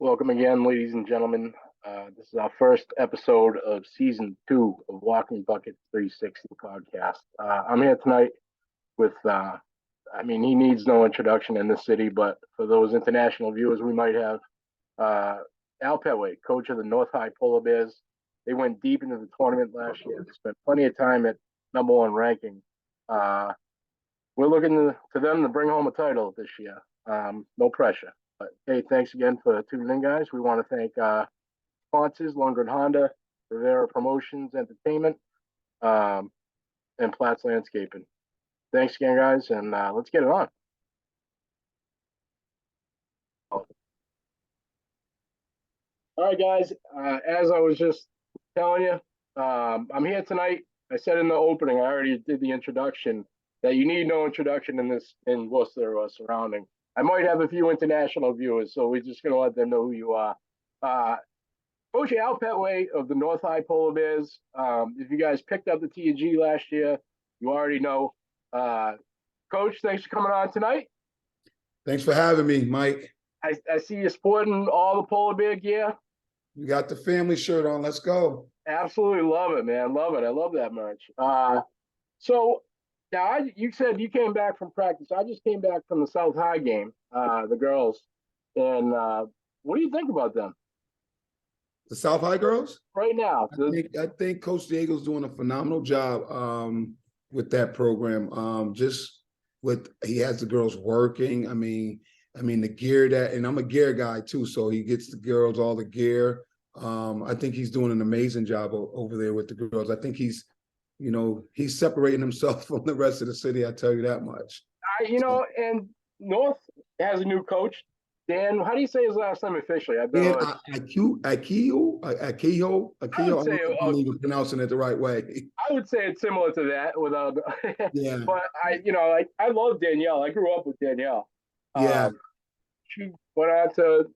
Welcome again, ladies and gentlemen. This is our first episode of season 2 of Walking Bucket 360 podcast. I'm here tonight with, he needs no introduction in this city, but for those international viewers, we might have Al Pettway, coach of the North High Polar Bears. They went deep into the tournament last year. They spent plenty of time at number one ranking. We're looking to them to bring home a title this year. No pressure. But hey, thanks again for tuning in, guys. We want to thank sponsors, Lundgren Honda, Rivera Promotions Entertainment, and Platts Landscaping. Thanks again, guys, and let's get it on. All right, guys, as I was just telling you, I'm here tonight. I said in the opening, I already did the introduction, that you need no introduction in Worcester or surrounding. I might have a few international viewers, so we're just going to let them know who you are. Coach Al Pettway of the North High Polar Bears. If you guys picked up the T&G last year, you already know. Coach, thanks for coming on tonight. Thanks for having me, Mike. I see you sporting all the polar bear gear. You got the family shirt on. Let's go. Absolutely love it, man. Love it. I love that merch. So now you said you came back from practice. I just came back from the South High game, the girls. And what do you think about them? The South High girls? Right now. I think Coach Diego's doing a phenomenal job with that program. Just with he has the girls working. I mean the gear and I'm a gear guy too, so he gets the girls all the gear. I think he's doing an amazing job over there with the girls. I think he's separating himself from the rest of the city. I tell you that much. And North has a new coach, Dan. How do you say his last name officially? Dan Akio. I don't even pronouncing it the right way. I would say it's similar to that without. Yeah. But I love Danielle. I grew up with Danielle. Yeah. She went on to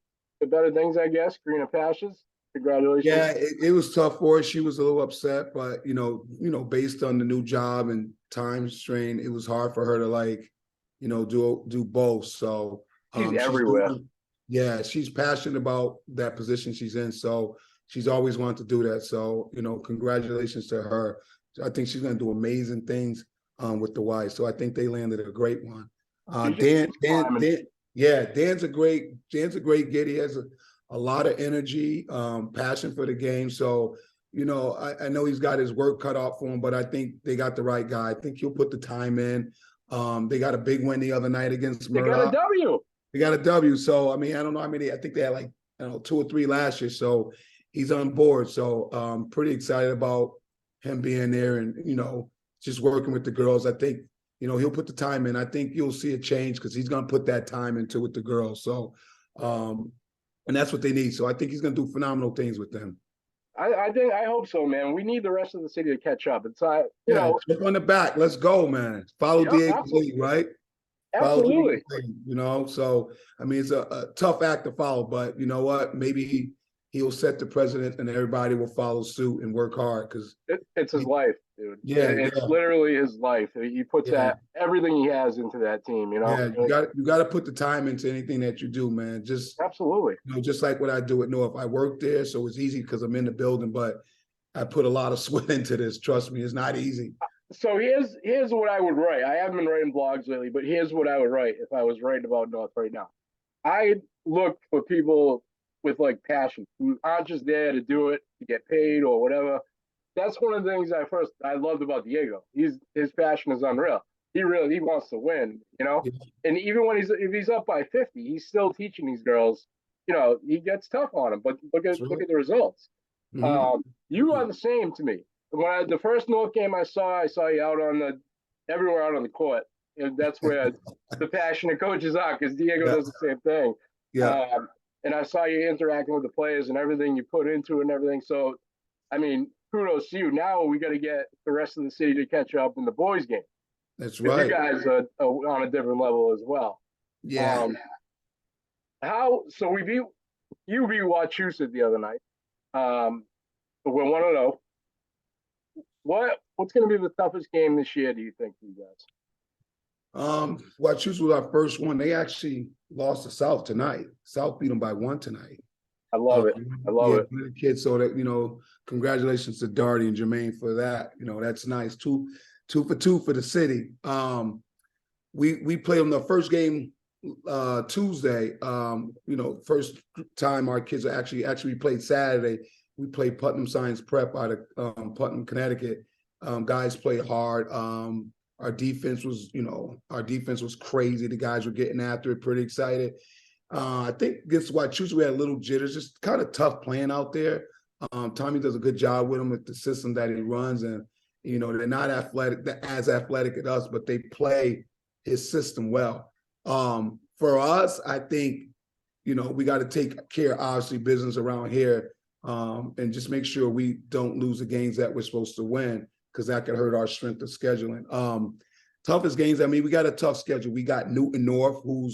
better things, I guess. Greener pastures. Congratulations. Yeah, it was tough for her. She was a little upset, but based on the new job and time strain, it was hard for her to do both. So she's everywhere. She's passionate about that position she's in. So she's always wanted to do that. So congratulations to her. I think she's going to do amazing things with the Y. So I think they landed a great one. Dan's a great kid. He has a lot of energy, passion for the game. So, I know he's got his work cut out for him, but I think they got the right guy. I think he'll put the time in. They got a big win the other night against Murdoch. They got a W. So, I don't know how many. I think they had 2 or 3 last year. So he's on board. So pretty excited about him being there and, just working with the girls. I think, he'll put the time in. I think you'll see a change because he's going to put that time into with the girls. So, and that's what they need. So I think he's going to do phenomenal things with them. I hope so, man. We need the rest of the city to catch up. It's jump on the back. Let's go, man. Follow Diego's lead, right? Absolutely. So it's a tough act to follow, but you know what? Maybe he'll set the precedent and everybody will follow suit and work hard because it's his life, dude. Yeah, it's literally his life. He puts everything he has into that team. Yeah, you got to put the time into anything that you do, man. Just absolutely. Just like what I do at North. I work there, so it's easy because I'm in the building, but I put a lot of sweat into this. Trust me, it's not easy. So here's what I would write. I haven't been writing blogs lately, but here's what I would write if I was writing about North right now. I look for people with passion, who aren't just there to do it to get paid or whatever. That's one of the things I loved about Diego. His passion is unreal. He wants to win, Yeah. And even when if he's up by 50, he's still teaching these girls. He gets tough on them, but look at the results. Mm-hmm. You are the same to me. When the first North game I saw you out everywhere out on the court. And that's where the passionate coaches are, because Diego does the same thing. Yeah. And I saw you interacting with the players and everything you put into it and everything. So, kudos to you. Now we got to get the rest of the city to catch up in the boys' game. That's right. You guys are on a different level as well. Yeah. So we beat Wachusett the other night. We're 1-0. What's going to be the toughest game this year, do you think, for you guys? Wachusett was our first one. They actually lost to South tonight. South beat them by 1 tonight. I love it. I love Yeah, it. the kids. So that, congratulations to Darty and Jermaine for that. That's nice. Two for two for the city. We played them the first game Tuesday. First time our kids are actually we played Saturday. We played Putnam Science Prep out of Putnam, Connecticut. Guys played hard. Our defense was crazy. The guys were getting after it, pretty excited. I think against Wachusett, we had a little jitters, just kind of tough playing out there. Tommy does a good job with them with the system that he runs, and they're not as athletic as us, but they play his system well. For us, I think we got to take care, obviously, business around here, and just make sure we don't lose the games that we're supposed to win, because that could hurt our strength of scheduling. Toughest games, we got a tough schedule. We got Newton North, who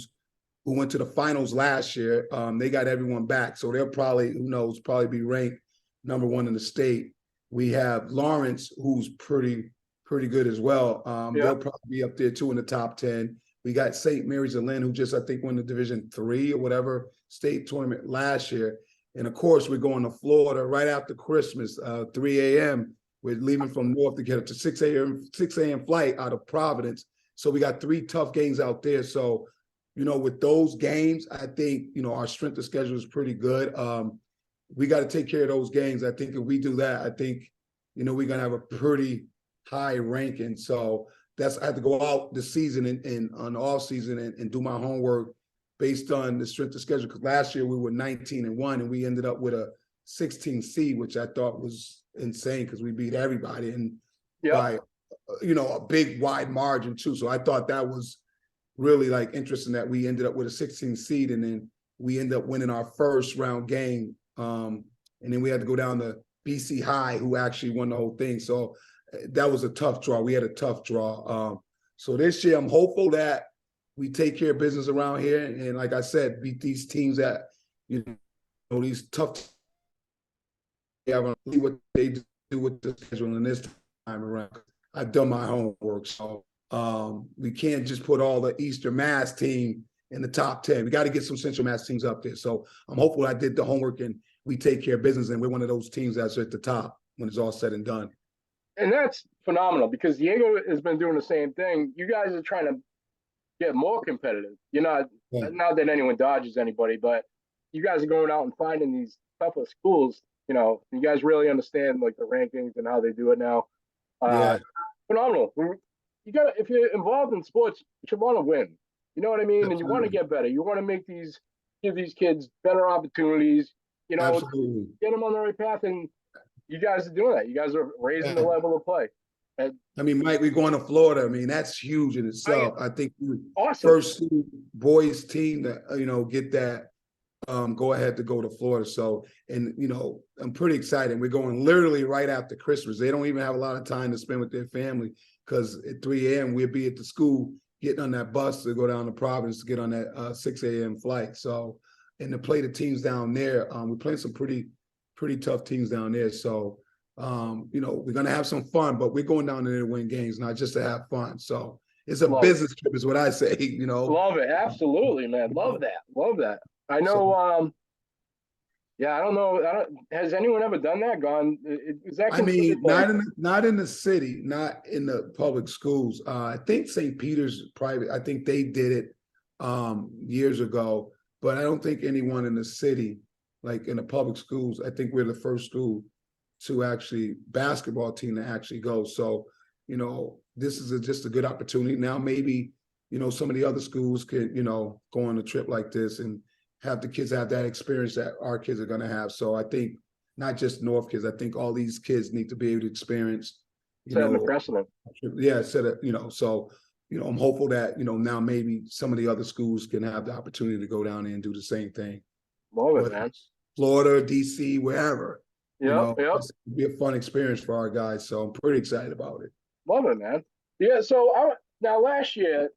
went to the finals last year. They got everyone back, so they'll probably, who knows, be ranked #1 in the state. We have Lawrence, who's pretty good as well. They'll probably be up there too in the top 10. We got St. Mary's of Lynn, who just, I think, won the Division III or whatever state tournament last year. And of course, we're going to Florida right after Christmas, 3 a.m. We're leaving from North to get up to 6 a.m. flight out of Providence. So we got 3 tough games out there. So, with those games, I think, our strength of schedule is pretty good. We got to take care of those games. I think if we do that, I think, we're going to have a pretty high ranking. So I have to go out this season and on the off season and do my homework based on the strength of schedule. Because last year we were 19-1 and we ended up with a 16 seed, which I thought was insane because we beat everybody and by a big wide margin too. So I thought that was really interesting that we ended up with a 16 seed and then we ended up winning our first round game. And then we had to go down to BC High, who actually won the whole thing. So that was a tough draw. We had a tough draw. So this year I'm hopeful that we take care of business around here. And like I said, beat these teams that, these tough. Yeah, I'm going to see what they do with the scheduling this time around. I've done my homework. So we can't just put all the Eastern Mass team in the top 10. We got to get some Central Mass teams up there. So I'm hopeful I did the homework and we take care of business and we're one of those teams that's at the top when it's all said and done. And that's phenomenal because Diego has been doing the same thing. You guys are trying to get more competitive. You're not that anyone dodges anybody, but you guys are going out and finding these tougher schools. You guys really understand the rankings and how they do it now. Phenomenal. If you're involved in sports, you want to win. You know what I mean? Absolutely. And you want to get better. You want to give these kids better opportunities. Absolutely. Get them on the right path, and you guys are doing that. You guys are raising the level of play. And, Mike, we're going to Florida. That's huge in itself. I think awesome. First boys team that get that go ahead to go to Florida. So, and I'm pretty excited. We're going literally right after Christmas. They don't even have a lot of time to spend with their family because at 3 a.m. we'll be at the school getting on that bus to go down to Providence to get on that 6 a.m. flight. So, and to play the teams down there, we're playing some pretty tough teams down there. So, we're going to have some fun, but we're going down there to win games, not just to have fun. So it's a business trip is what I say, Love it. Absolutely, man. Love that. I know. I don't know. Has anyone ever done that? Is that? Not in the city, not in the public schools. I think St. Peter's private. I think they did it years ago, but I don't think anyone in the city, like in the public schools. I think we're the first school to actually basketball team to actually go. So, this is just a good opportunity. Now maybe some of the other schools could go on a trip like this and have the kids have that experience that our kids are going to have. So I think not just North kids, I think all these kids need to be able to experience, setting the precedent. Yeah, so, I'm hopeful that, now maybe some of the other schools can have the opportunity to go down there and do the same thing. Love it, man. Florida, DC, wherever. Yep. It'll be a fun experience for our guys. So I'm pretty excited about it. Love it, man. Yeah. So now last year,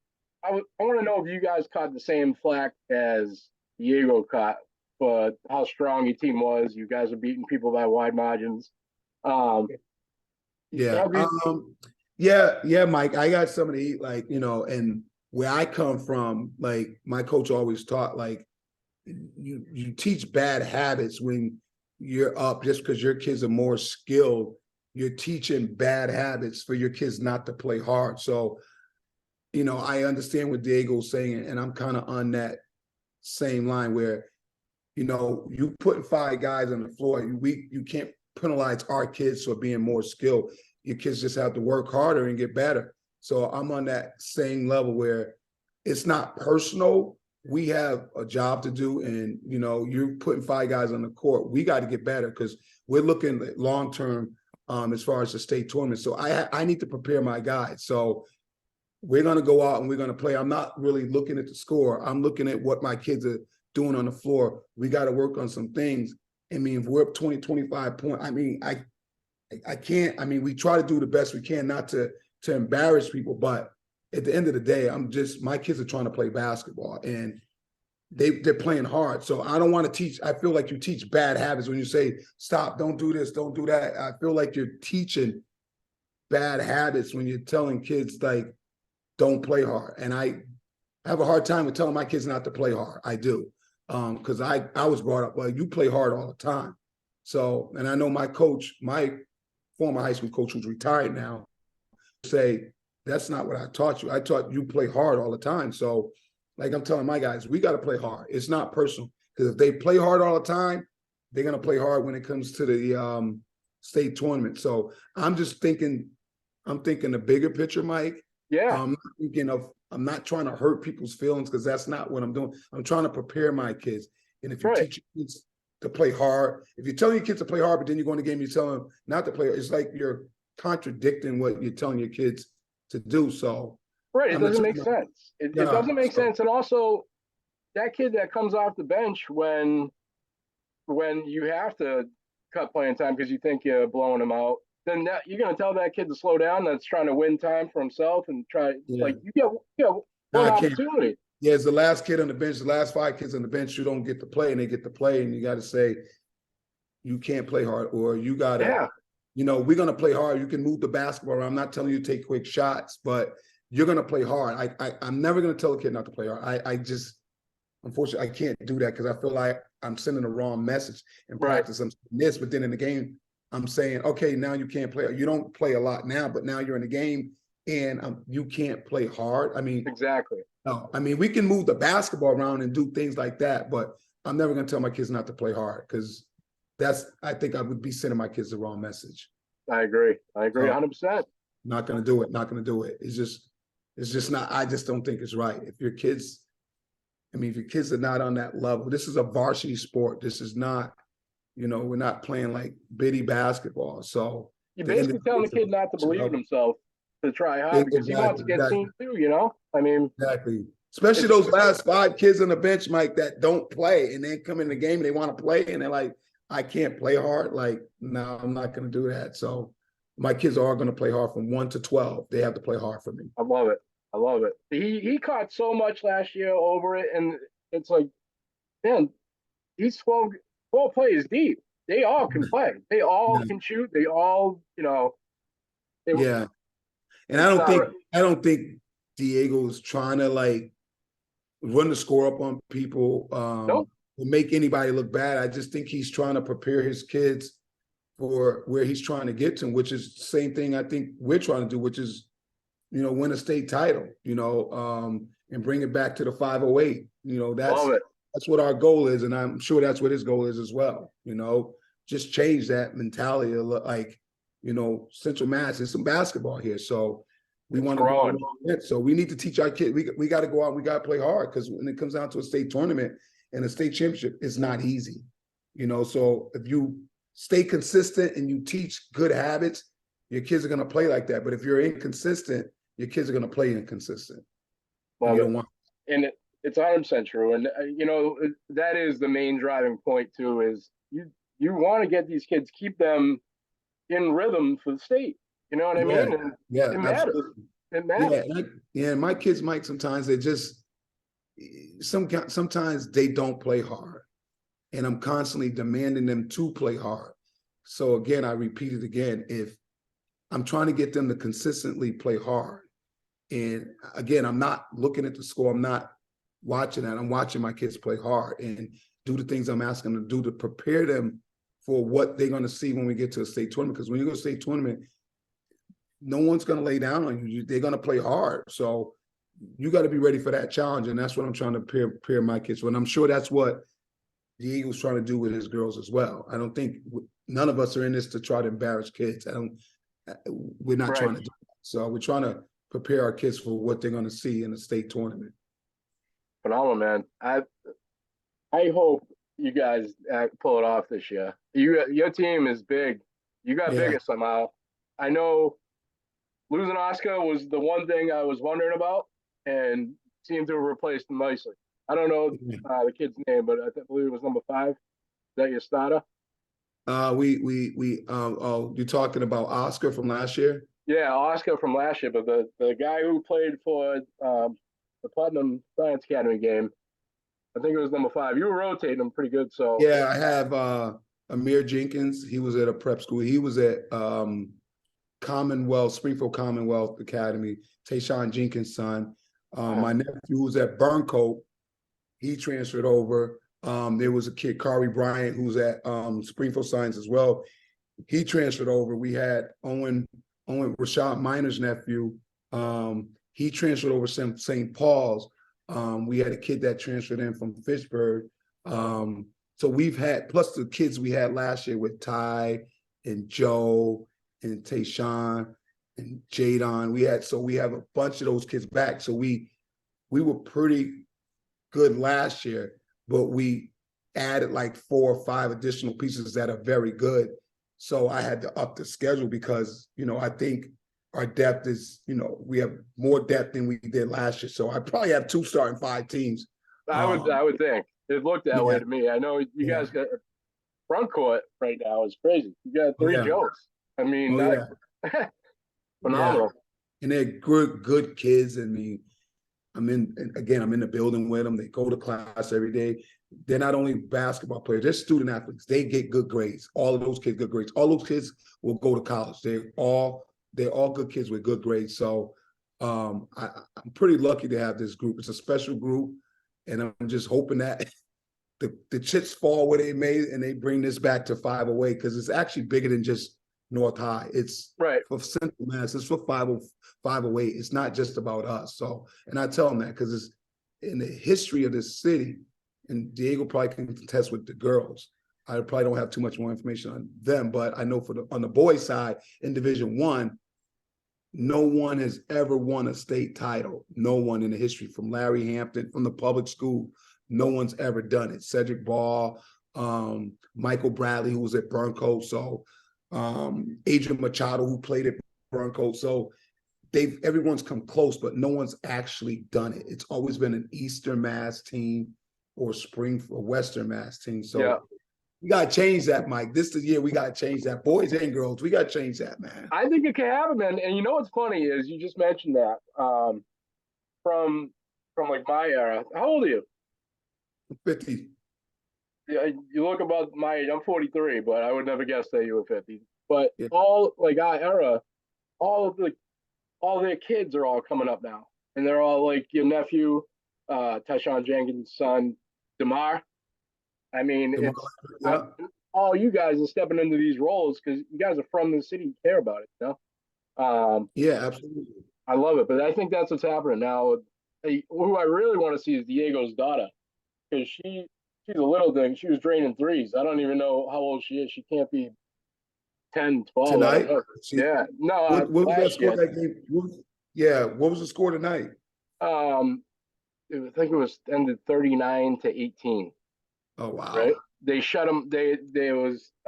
I want to know if you guys caught the same flack as Diego caught for how strong your team was. You guys are beating people by wide margins. Yeah, Mike. I got some of the and where I come from, my coach always taught you teach bad habits when you're up just because your kids are more skilled. You're teaching bad habits for your kids not to play hard. So, I understand what Diego's saying, and I'm kind of on that same line where, you putting 5 guys on the floor, you can't penalize our kids for being more skilled. Your kids just have to work harder and get better. So I'm on that same level where it's not personal. We have a job to do, and you're putting 5 guys on the court. We got to get better because we're looking at long term as far as the state tournament. So I need to prepare my guys. So we're going to go out and we're going to play. I'm not really looking at the score. I'm looking at what my kids are doing on the floor. We got to work on some things. I mean, if we're up 20, 25 points, I can't. We try to do the best we can not to embarrass people, but at the end of the day, my kids are trying to play basketball and they're playing hard. So I don't want to teach. I feel like you teach bad habits when you say, stop, don't do this, don't do that. I feel like you're teaching bad habits when you're telling kids like, don't play hard. And I have a hard time with telling my kids not to play hard. I do. Because I was brought up, well, you play hard all the time. So, and I know my coach, my former high school coach who's retired now, say, that's not what I taught you. I taught you play hard all the time. So like I'm telling my guys, we got to play hard. It's not personal. Because if they play hard all the time, they're going to play hard when it comes to the state tournament. So I'm thinking the bigger picture, Mike. Yeah. I'm not trying to hurt people's feelings because that's not what I'm doing. I'm trying to prepare my kids. And if you teach your kids to play hard, if you're telling your kids to play hard, but then you go in the game, you tell them not to play, it's like you're contradicting what you're telling your kids to do. So it doesn't make sense. It doesn't make sense. And also that kid that comes off the bench when you have to cut playing time because you think you're blowing him out, then you're going to tell that kid to slow down that's trying to win time for himself and like you get one opportunity. Yeah, it's the last kid on the bench, the last 5 kids on the bench, you don't get to play and they get to play, and you got to say, you can't play hard, or you got to, we're going to play hard. You can move the basketball around. I'm not telling you to take quick shots, but you're going to play hard. I'm never going to tell a kid not to play hard. Unfortunately, I can't do that because I feel like I'm sending the wrong message in practice. I'm saying this, but then in the game, I'm saying, okay, now you can't play. You don't play a lot now, but now you're in the game and you can't play hard. Exactly. No, we can move the basketball around and do things like that, but I'm never going to tell my kids not to play hard because I think I would be sending my kids the wrong message. I agree 100%. Not going to do it. It's just not, I just don't think it's right. If your kids are not on that level, this is a varsity sport. This is not, we're not playing like bitty basketball. So you're basically telling the kid not to believe in himself, to try hard because he wants to get seen too, Exactly. Especially those last 5 kids on the bench, Mike, that don't play and then come in the game and they want to play and they're like, I can't play hard. Like, no, I'm not going to do that. So my kids are going to play hard from 1 to 12. They have to play hard for me. I love it. He caught so much last year over it, and it's like, man, he's 12 players deep. They all can play. They all can shoot. They all, yeah. And I don't think Diego's trying to like run the score up on people, nope. or make anybody look bad. I just think he's trying to prepare his kids for where he's trying to get to, which is the same thing I think we're trying to do, which is, win a state title, and bring it back to the 508. That's what our goal is. And I'm sure that's what his goal is as well. Just change that mentality of like, Central Mass is some basketball here. So we want to, so we need to teach our kids, we got to go out and we got to play hard because when it comes down to a state tournament and a state championship, it's not easy, so if you stay consistent and you teach good habits, your kids are going to play like that. But if you're inconsistent, your kids are going to play inconsistent. And it's 100% true. And, that is the main driving point too, is you want to get these kids, keep them in rhythm for the state. You know what I mean? And it matters. It matters. Yeah. My kids, Mike, sometimes they just, sometimes they don't play hard. And I'm constantly demanding them to play hard. So again, I repeat it again, if I'm trying to get them to consistently play hard. And again, I'm not looking at the score. I'm not watching that. I'm watching my kids play hard and do the things I'm asking them to do to prepare them for what they're going to see when we get to a state tournament. Because when you go to a state tournament, no one's going to lay down on you. They're going to play hard. So you got to be ready for that challenge. And that's what I'm trying to prepare my kids for. And I'm sure that's what the Eagles trying to do with his girls as well. I don't think none of us are in this to try to embarrass kids. We're not trying to do that. So we're trying to prepare our kids for what they're going to see in the state tournament. Phenomenal, man. I hope you guys pull it off this year. Your team is big. You got bigger somehow. I know losing Oscar was the one thing I was wondering about, and seemed to have replaced him nicely. I don't know the kid's name, but I believe it was number 5. Is that your starter? You're talking about Oscar from last year? Yeah, Oscar from last year, but the guy who played for the Putnam Science Academy game, I think it was number 5. You were rotating him pretty good, so yeah. I have Amir Jenkins. He was at a prep school. He was at Springfield Commonwealth Academy. Tayshawn Jenkins' son. My nephew was at Burncoat. He transferred over. There was a kid, Kari Bryant, who's at Springfield Science as well. He transferred over. We had Owen Rashad Miner's nephew. He transferred over St. Paul's. We had a kid that transferred in from Fitchburg. So we've had, plus the kids we had last year with Ty and Joe and Tayshawn and Jadon. We have a bunch of those kids back. So we were pretty good last year, but we added like 4 or 5 additional pieces that are very good. So I had to up the schedule because, I think our depth is, we have more depth than we did last year. So I probably have 2 starting 5 teams. I would think it looked that way to me. I know you guys got front court right now is crazy. You got 3 Joes. I mean, phenomenal. And they're good kids. I mean, I'm in the building with them. They go to class every day. They're not only basketball players, they're student athletes. They get good grades. All of those kids good grades. All those kids will go to college. They're all good kids with good grades. So I'm pretty lucky to have this group. It's a special group, and I'm just hoping that the chips fall where they may, and they bring this back to 508 because it's actually bigger than just North High. It's for Central Mass. It's for 508. It's not just about us. So, and I tell them that because it's in the history of this city, and Diego probably can contest with the girls. I probably don't have too much more information on them, but I know on the boys' side in Division I, no one has ever won a state title. No one in the history, from Larry Hampton, from the public school, no one's ever done it. Cedric Ball, Michael Bradley, who was at Burncoat, so Adrian Machado, who played at Burncoat. So everyone's come close, but no one's actually done it. It's always been an Eastern Mass team or Western Mass team. So we got to change that, Mike. This is the year we got to change that. Boys and girls, we got to change that, man. I think it can happen, man. And you know what's funny is you just mentioned that from like my era. How old are you? 50. Yeah, you look about my age. I'm 43, but I would never guess that you were 50. But all like our era, all their kids are all coming up now, and they're all like your nephew, Tayshawn Jenkins' son, DeMar. I mean, all you guys are stepping into these roles because you guys are from the city, you care about it, Yeah, absolutely. I love it, but I think that's what's happening now. Who I really want to see is Diego's daughter, because she's a little thing. She was draining threes. I don't even know how old she is. She can't be 10, 12. Tonight? No. What was that score that game? What was the score tonight? I think it was ended 39-18. Oh wow! Right? They shut them. I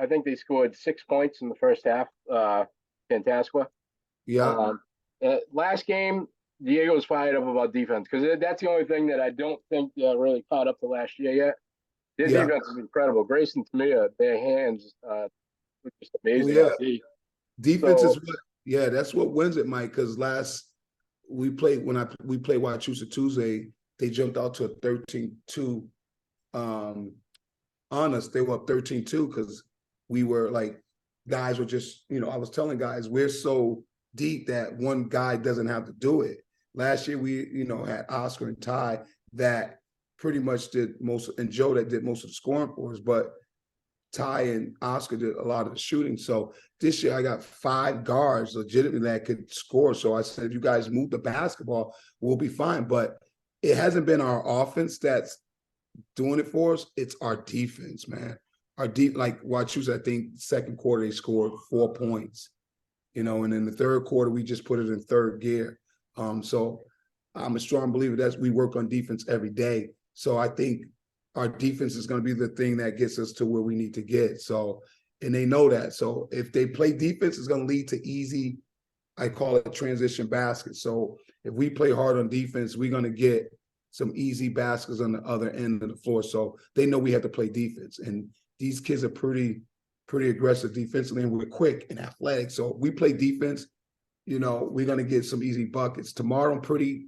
think they scored 6 points in the first half. Fantasqua. Yeah. Last game, Diego was fired up about defense because that's the only thing that I don't think really caught up to last year yet. Their defense is incredible. Grayson Tamia, their hands, just amazing. Oh, yeah. Defense is that's what wins it, Mike. Because we played Wachusett Tuesday, they jumped out to a 13-2 on us. They were up 13-2 because we were like, guys were just, I was telling guys, we're so deep that one guy doesn't have to do it. Last year we, had Oscar and Ty that pretty much did most, and Joe that did most of the scoring for us, but Ty and Oscar did a lot of the shooting. So this year I got 5 guards legitimately that could score. So I said, if you guys move the basketball, we'll be fine. But it hasn't been our offense that's doing it for us. It's our defense, man. Our deep, like Wachusett, I think second quarter they scored 4 points, and in the third quarter we just put it in third gear. So I'm a strong believer that we work on defense every day. So I think our defense is going to be the thing that gets us to where we need to get. So, and they know that. So if they play defense, it's going to lead to easy, I call it transition baskets. So if we play hard on defense, we're going to get some easy baskets on the other end of the floor. So they know we have to play defense. And these kids are pretty aggressive defensively, and we're quick and athletic. So if we play defense, we're going to get some easy buckets. Tomorrow, I'm pretty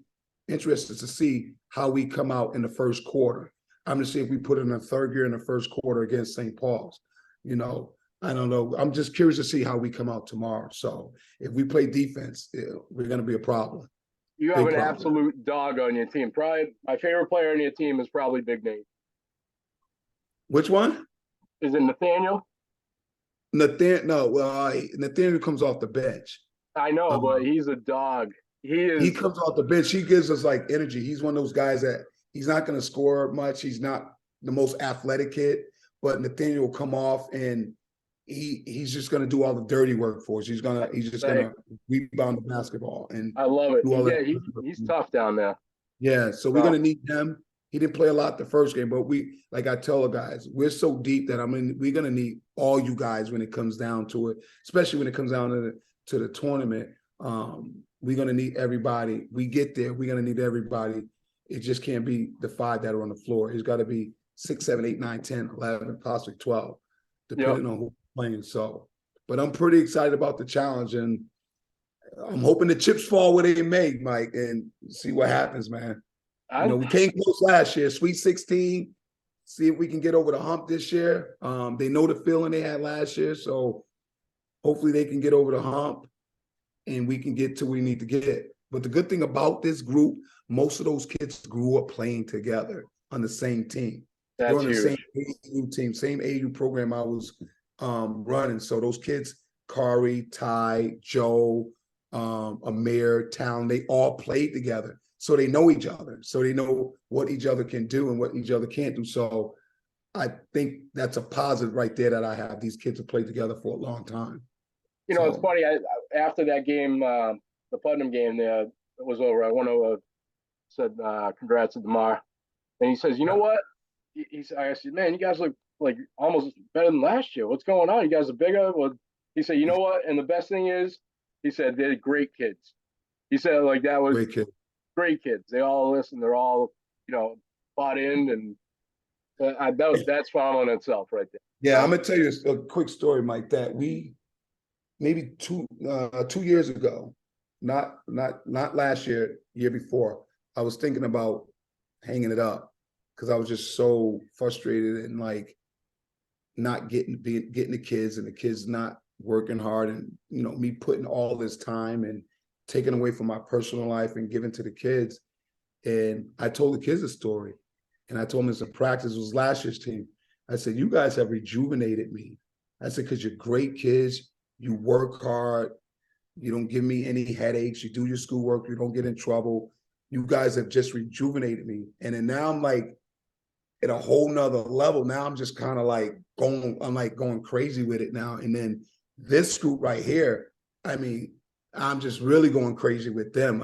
interested to see how we come out in the first quarter. I'm going to see if we put it in the third gear in the first quarter against St. Paul's. I don't know. I'm just curious to see how we come out tomorrow. So if we play defense, we're going to be a problem. You have an absolute dog on your team. Probably my favorite player on your team is probably Big Nate. Which one? Is it Nathaniel? Nathaniel comes off the bench. I know, but he's a dog. He comes off the bench. He gives us like energy. He's one of those guys that he's not going to score much. He's not the most athletic kid, but Nathaniel will come off and he's just going to do all the dirty work for us. He's just going to rebound the basketball. And I love it. Yeah, he's tough down there. Yeah, so we're going to need him. He didn't play a lot the first game, but like I tell the guys, we're so deep that we're going to need all you guys when it comes down to it, especially when it comes down to the tournament. We're going to need everybody. We get there, we're going to need everybody. It just can't be the 5 that are on the floor. It's got to be 6, 7, 8, 9, 10, 11, possibly 12, depending on who's playing. So, but I'm pretty excited about the challenge, and I'm hoping the chips fall where they may, Mike, and see what happens, man. We came close last year, Sweet 16. See if we can get over the hump this year. They know the feeling they had last year, so hopefully they can get over the hump and we can get to where we need to get. But the good thing about this group, most of those kids grew up playing together on the same team. That's They're on the huge. same AU team, same AU program I was running. So those kids, Kari, Ty, Joe, Amir, Town, they all played together. So they know each other. So they know what each other can do and what each other can't do. So I think that's a positive right there that I have. These kids have played together for a long time. It's funny. After that game, the Putnam game there was over, I went over, said congrats to DeMar. And he says, you know what? I said, man, you guys look like almost better than last year. What's going on? You guys are bigger. Well, he said, you know what? And the best thing is, he said, they're great kids. He said, like, that was great kids. They all listen. They're all, bought in. And that's phenomenal in itself right there. Yeah, I'm going to tell you a quick story, Mike, that we maybe 2 years ago, not last year, year before, I was thinking about hanging it up because I was just so frustrated and like not getting the kids and the kids not working hard and, me putting all this time and taking away from my personal life and giving to the kids. And I told the kids a story, and I told them it's a practice. It was last year's team. I said, you guys have rejuvenated me. I said, because you're great kids. You work hard. You don't give me any headaches. You do your schoolwork. You don't get in trouble. You guys have just rejuvenated me. And then now I'm like at a whole nother level. Now I'm just kind of like going crazy with it now. And then this group right here, I'm just really going crazy with them.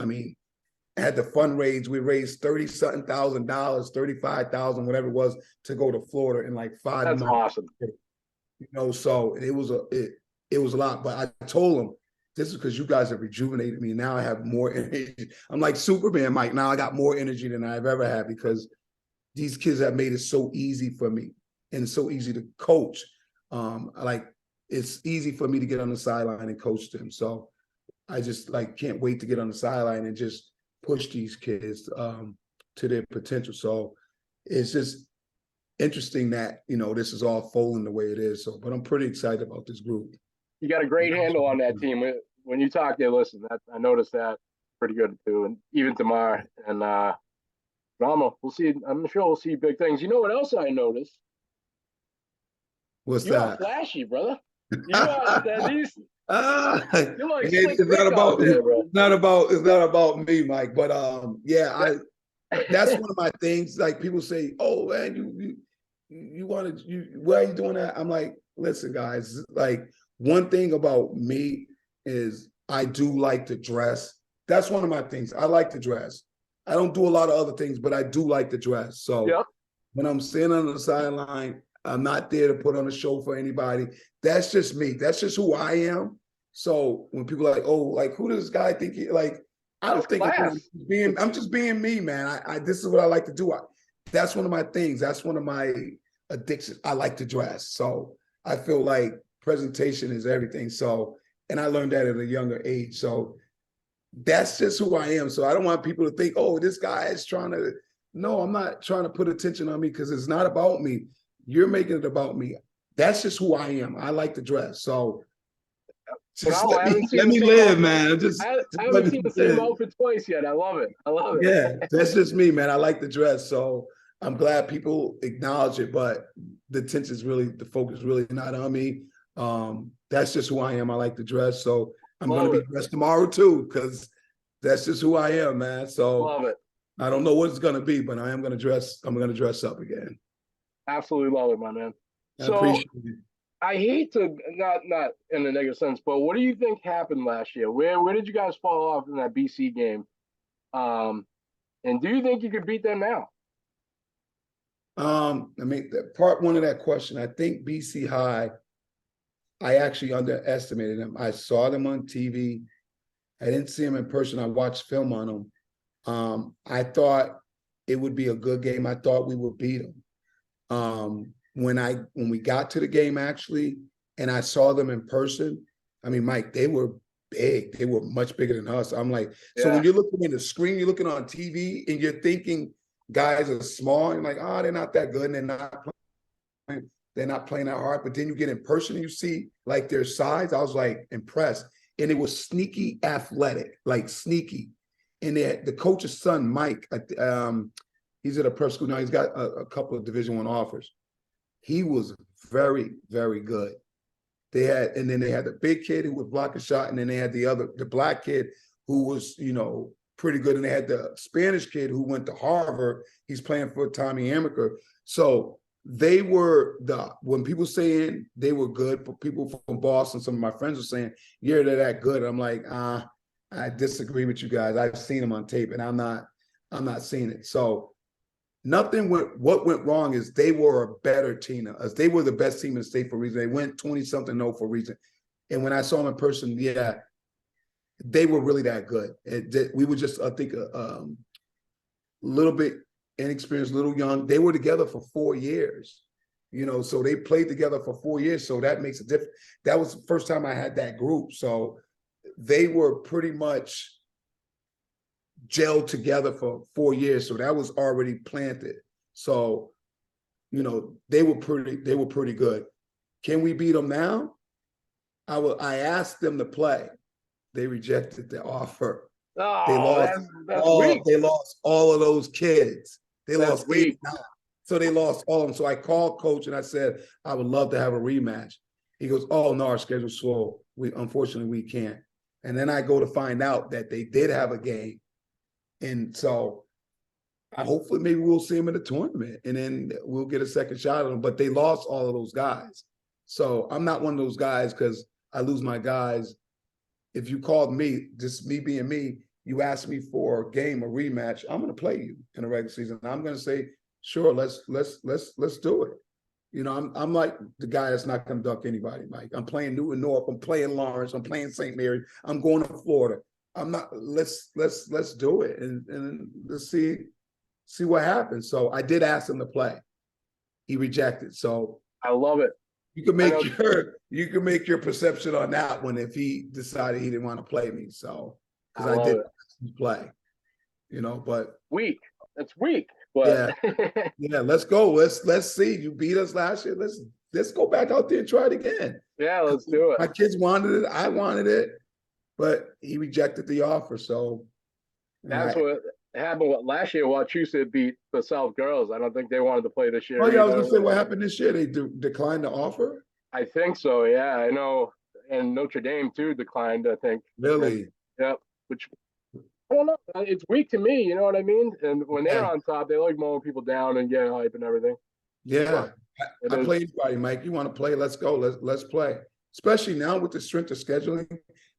At the fundraise, we raised $30-something thousand, $35,000, whatever it was, to go to Florida in like 5 months. That's awesome. So it was a lot. But I told them, this is because you guys have rejuvenated me. Now I have more energy. I'm like Superman, Mike. Now I got more energy than I've ever had because these kids have made it so easy for me and so easy to coach. It's easy for me to get on the sideline and coach them. So I just can't wait to get on the sideline and just push these kids to their potential. So it's just interesting that, this is all folding the way it is. So, but I'm pretty excited about this group. You got a great handle on that team. When you talk, they listen. I noticed that pretty good too. And even Tamar. And Drama. We'll see. I'm sure we'll see big things. You know what else I noticed? What's You are that? flashy, brother. You are that these. You're like slick It's not Rick out about there, bro. it's not about me, Mike. But yeah, that's one of my things. Like people say, "Oh man, you want to why are you doing that?" I'm like, listen, guys. Like one thing about me is I do like to dress. That's one of my things. I like to dress. I don't do a lot of other things, but I do like to dress. So Yep. when I'm standing on the sideline, I'm not there to put on a show for anybody. That's just me. That's just who I am. So when people are like, oh, like who does this guy think he like? I It's don't think class. I'm just being me, man. I this is what I like to do. That's one of my things. That's one of my addictions. I like to dress. So I feel like presentation is everything. So, and I learned that at a younger age. So that's just who I am. So I don't want people to think, oh, this guy is trying to. No, I'm not trying to put attention on me because it's not about me. You're making it about me. That's just who I am. I like to dress. So just Well, I haven't seen let the me same live, outfit. man. Just I let haven't me seen the same live. outfit twice yet. I love it. I love it. Yeah, that's just me, man. I like to dress. So I'm glad people acknowledge it, but the focus really not on me. That's just who I am. I like to dress. So I'm gonna Love be it. dressed tomorrow too, because that's just who I am, man. So Love it. I don't know what it's gonna be, but I am gonna dress. I'm gonna dress up again. Absolutely love it, my man. I So appreciate it. I hate to not in a negative sense, but what do you think happened last year? Where did you guys fall off in that BC game? And do you think you could beat them now? I mean, part one of that question, I think BC High, I actually underestimated them. I saw them on TV. I didn't see them in person. I watched film on them. I thought it would be a good game. I thought we would beat them. When we got to the game actually, and I saw them in person, I mean, Mike, they were big. They were much bigger than us. I'm like, so Yeah. when you're looking at the screen, you're looking on TV, and you're thinking guys are small, and like, oh, they're not that good, and they're not playing that hard. But then you get in person and you see like their size. I was like impressed, and it was sneaky athletic, like sneaky. And the coach's son, Mike, he's at a prep school now. He's got a couple of Division I offers. He was very, very good. And then they had the big kid who would block a shot, and then they had the black kid who was, pretty good. And they had the Spanish kid who went to Harvard. He's playing for Tommy Amaker. So they were when people saying they were good, but people from Boston, some of my friends were saying, yeah, they're that good. I'm like, I disagree with you guys. I've seen them on tape, and I'm not seeing it. So what went wrong is they were a better team than us. They were the best team in the state for a reason. They went 20-something for a reason. And when I saw them in person, yeah, they were really that good. We were just, I think, a little bit inexperienced, little young. They were together for 4 years, so they played together for 4 years. So that makes a difference. That was the first time I had that group. So they were pretty much gelled together for 4 years. So that was already planted. So, they were pretty good. Can we beat them now? I asked them to play. They rejected the offer. They Oh, lost that's weak. all of those kids. They That's lost weak. 8-9. So they lost all of them. So I called coach and I said, I would love to have a rematch. He goes, oh no, our schedule's full. Unfortunately we can't. And then I go to find out that they did have a game. And so hopefully maybe we'll see them in the tournament and then we'll get a second shot at them. But they lost all of those guys. So I'm not one of those guys because I lose my guys. If you called me, just me being me, you asked me for a game, a rematch, I'm going to play you in the regular season. I'm going to say, sure, let's do it. I'm like the guy that's not going to duck anybody, Mike. I'm playing Newton North. I'm playing Lawrence. I'm playing St. Mary. I'm going to Florida. I'm not. Let's do it and let's see what happens. So I did ask him to play. He rejected. So I love it. you can make your perception on that one if he decided he didn't want to play me. So because I did play, but weak. It's weak. But yeah. Let's go. Let's see. You beat us last year. Let's go back out there and try it again. Yeah, let's do it. My kids wanted it. I wanted it, but he rejected the offer. So that's happened last year. Wachusett beat the South Girls. I don't think they wanted to play this year Oh yeah, I was either. gonna say what happened this year. They declined the offer. I think so. Yeah, I know. And Notre Dame too declined. I think. And, Really? yeah, which I don't know. It's weak to me. You know what I mean? And when they're Yeah, on top, they like mowing people down and getting hype and everything. yeah. But it I is. play anybody, Mike. You want to play? Let's go. Let's play. Especially now with the strength of scheduling,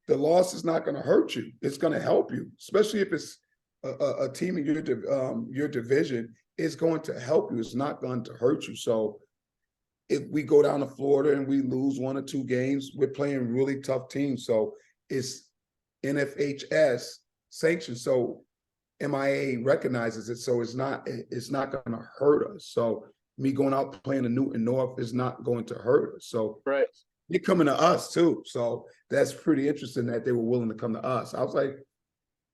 the loss is not going to hurt you. It's going to help you, especially if it's a team in your division. It's going to help you. It's not going to hurt you. So if we go down to Florida and we lose 1 or 2 games, we're playing really tough teams. So it's NFHS sanctioned. So MIA recognizes it. So it's not going to hurt us. So me going out playing the Newton North is not going to hurt us. So Right. they're coming to us too. So that's pretty interesting that they were willing to come to us. I was like,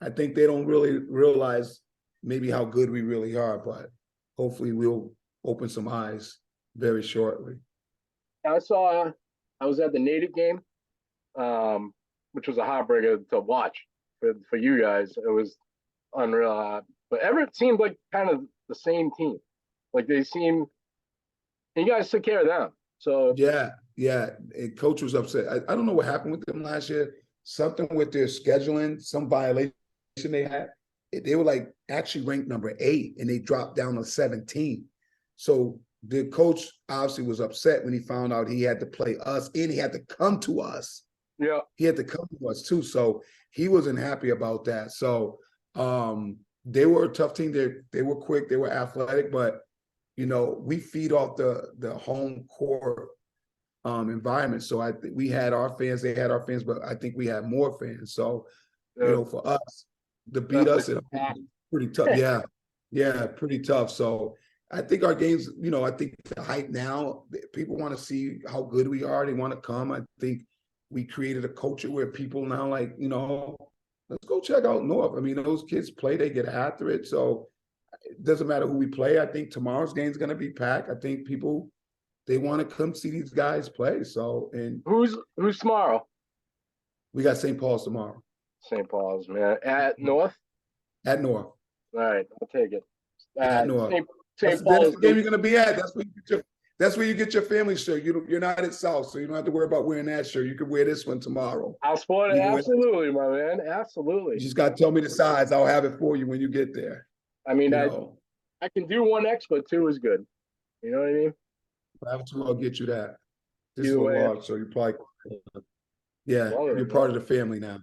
I think they don't really realize maybe how good we really are, but hopefully we'll open some eyes very shortly. I was at the Natick game, which was a heartbreaker to watch for you guys. It was unreal. But Everett seemed like kind of the same team. Like they seem, and you guys took care of them. So Yeah. And coach was upset. I don't know what happened with them last year. Something with their scheduling, some violation they had. They were like actually ranked number 8 and they dropped down to 17. So the coach obviously was upset when he found out he had to play us and he had to come to us. yeah, He had to come to us too. So he wasn't happy about that. So they were a tough team. They were quick, they were athletic, but you know, we feed off the home court environment. So I think we had our fans, they had our fans, but I think we had more fans. So, you know, for us to beat us, it's pretty tough. Yeah, pretty tough. So I think our games, you know, I think the hype now, people want to see how good we are. They want to come. I think we created a culture where people now like, you know, let's go check out North. I mean, those kids play, they get after it. So it doesn't matter who we play. I think tomorrow's game is going to be packed. I think people, they want to come see these guys play. So, and who's tomorrow? we got St. Paul's tomorrow. St. Paul's, man. At North? At North. All right, I'll take it. At North. St. That's Paul's. the game you're going to be at. That's where you get your family shirt. You're not at South, so you don't have to worry about wearing that shirt. You can wear this one tomorrow. I'll sport it. Absolutely, my man. Absolutely. You just got to tell me the size. I'll have it for you when you get there. I mean, I can do 1X, but 2 is good. You know what I mean? If I have to, I'll get you that. This is Either a way. large, so you're probably, yeah, Love it, you're part of the family now.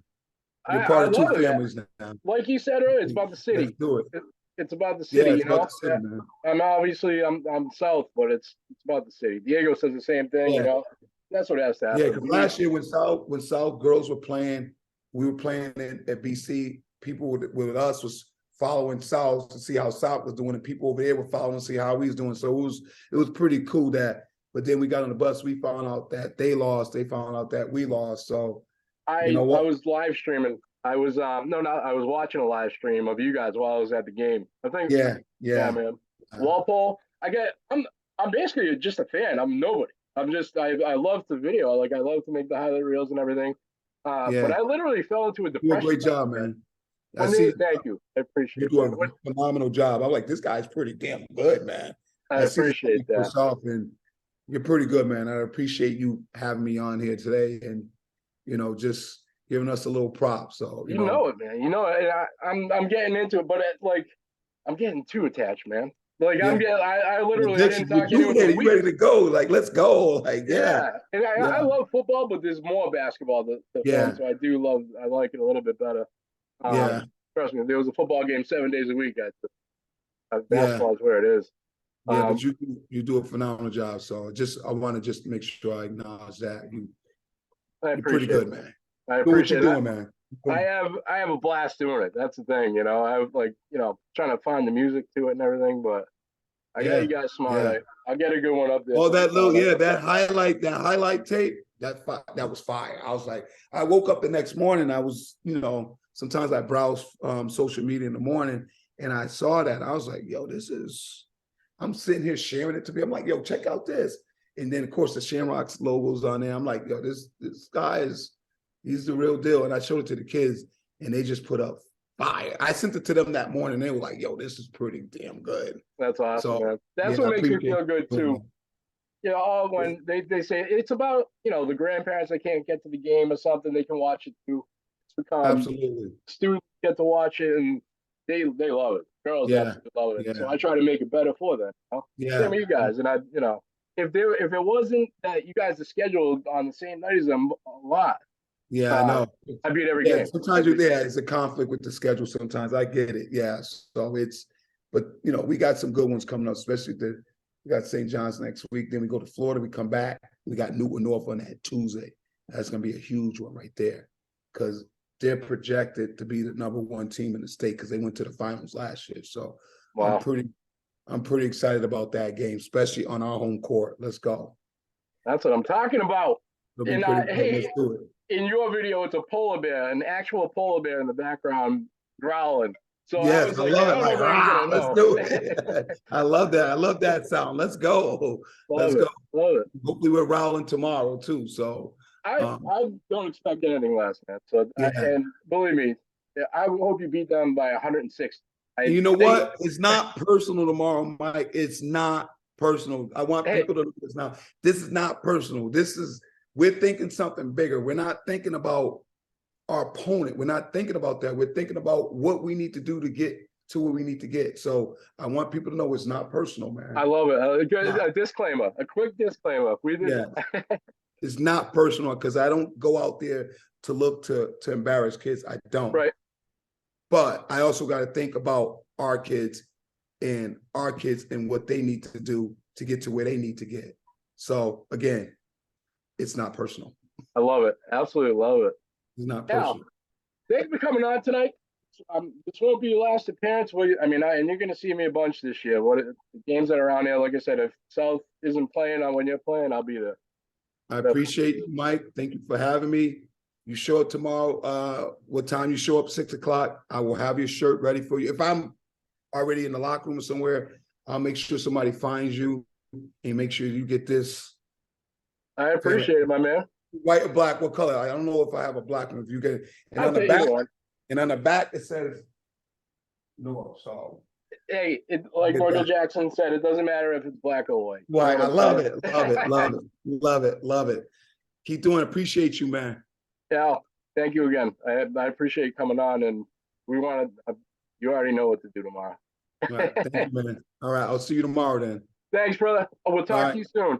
You're I part of 2 love it, man. families now. Like you said earlier, it's about the city. Let's do it. It's about the Yeah, city, it's you know. about the city, man. I'm obviously I'm south, but it's about the city. Diego says the same thing, you Yeah. know. That's what has to happen. Yeah, because last year when South girls were playing, we were playing at BC. People with us was following South to see how South was doing, and people over there were following to see how we was doing. So it was pretty cool that. But then we got on the bus, we found out that they lost. They found out that we lost. So I was live streaming. I was I was watching a live stream of you guys while I was at the game. I think yeah, man. Walpole, I'm basically just a fan. I'm nobody. I love the video. Like I love to make the highlight reels and everything. But I literally fell into a depression. You do a great job, man. Thank you. I appreciate it. You do a phenomenal job. I'm like, this guy's pretty damn good, man. I appreciate that. And you're pretty good, man. I appreciate you having me on here today and, you know, just giving us a little prop. So, you know it, man. You know it. I'm getting into it, but I'm getting too attached, man. Like I literally didn't talk to anyone. You ready to go? Like, let's go. Like, yeah. And I love football, but there's more basketball to film, so I like it a little bit better. Trust me, if there was a football game 7 days a week, basketball is where it is. Yeah, but you do a phenomenal job. So I want to just make sure I acknowledge that you're pretty good, man. I appreciate what you're doing, man. I have a blast doing it. That's the thing, you know. I was like, you know, trying to find the music to it and everything, but I got you guys smart. Yeah. I'll get a good one up there. Oh, that highlight tape, that was fire. I was like, I woke up the next morning. I was, you know, sometimes I browse social media in the morning, and I saw that. I was like, yo, I'm sitting here sharing it to me. I'm like, yo, check out this. And then, of course, the Shamrocks logo's on there. I'm like, yo, this guy he's the real deal. And I showed it to the kids, and they just put up fire. I sent it to them that morning. They were like, yo, this is pretty damn good. That's awesome, So, man. That's yeah, what I makes me appreciate feel good it. too. You know, when they say it's about, you know, the grandparents that can't get to the game or something, they can watch it too. It's become Absolutely. students get to watch it and they love it. Girls Yeah. absolutely love it. So Yeah. I try to make it better for them. You know? Same Yeah. with you guys. And I, you know, if it wasn't that you guys are scheduled on the same night as them a lot, Yeah, I know. I beat every Yeah, game. sometimes it's a conflict with the schedule. Sometimes I get it. Yeah, so but you know, we got some good ones coming up, especially we got St. John's next week. Then we go to Florida. We come back. We got Newton North on that Tuesday. That's going to be a huge one right there because they're projected to be the #1 team in the state because they went to the finals last year. So Wow. I'm pretty excited about that game, especially on our home court. Let's go. That's what I'm talking about. It'll be And pretty good. hey, Let's do it. in your video, it's a polar bear, an actual polar bear in the background growling. So Yes, I was I like, love I it. don't Like, know if he's gonna let's know. do it. I love that. I love that sound. Let's go. Let's go. Love it. Hopefully we're rolling tomorrow too. So I don't expect anything less, man. So yeah. and believe me, I hope you beat them by 160. You know what? It's not personal tomorrow, Mike. It's not personal. I want people to know this now. This is not personal. We're thinking something bigger. We're not thinking about our opponent. We're not thinking about that. We're thinking about what we need to do to get to where we need to get. So I want people to know it's not personal, man. I love it. A disclaimer, a quick disclaimer. We did. Yeah. It's not personal because I don't go out there to look to embarrass kids. I don't. Right. But I also got to think about our kids and what they need to do to get to where they need to get. So again, it's not personal. I love it. Absolutely love it. It's not personal. Thanks for coming on tonight. This won't be your last appearance. And you're going to see me a bunch this year. The games that are around here, like I said, if South isn't playing on when you're playing, I'll be there. I appreciate you, Mike. Thank you for having me. You show up tomorrow. What time you show up? 6 o'clock. I will have your shirt ready for you. If I'm already in the locker room or somewhere, I'll make sure somebody finds you and make sure you get this. I appreciate it, my man. White or black? What color? I don't know if I have a black one. If you get it, and on the back, it says no. So hey, like Michael Jackson said, it doesn't matter if it's black or white. Right. I love it. Love it. Keep doing it. Appreciate you, man. Yeah. Thank you again. I appreciate you coming on, and you already know what to do tomorrow. All right. Thank you, man. All right. I'll see you tomorrow then. Thanks, brother. We'll talk to you soon.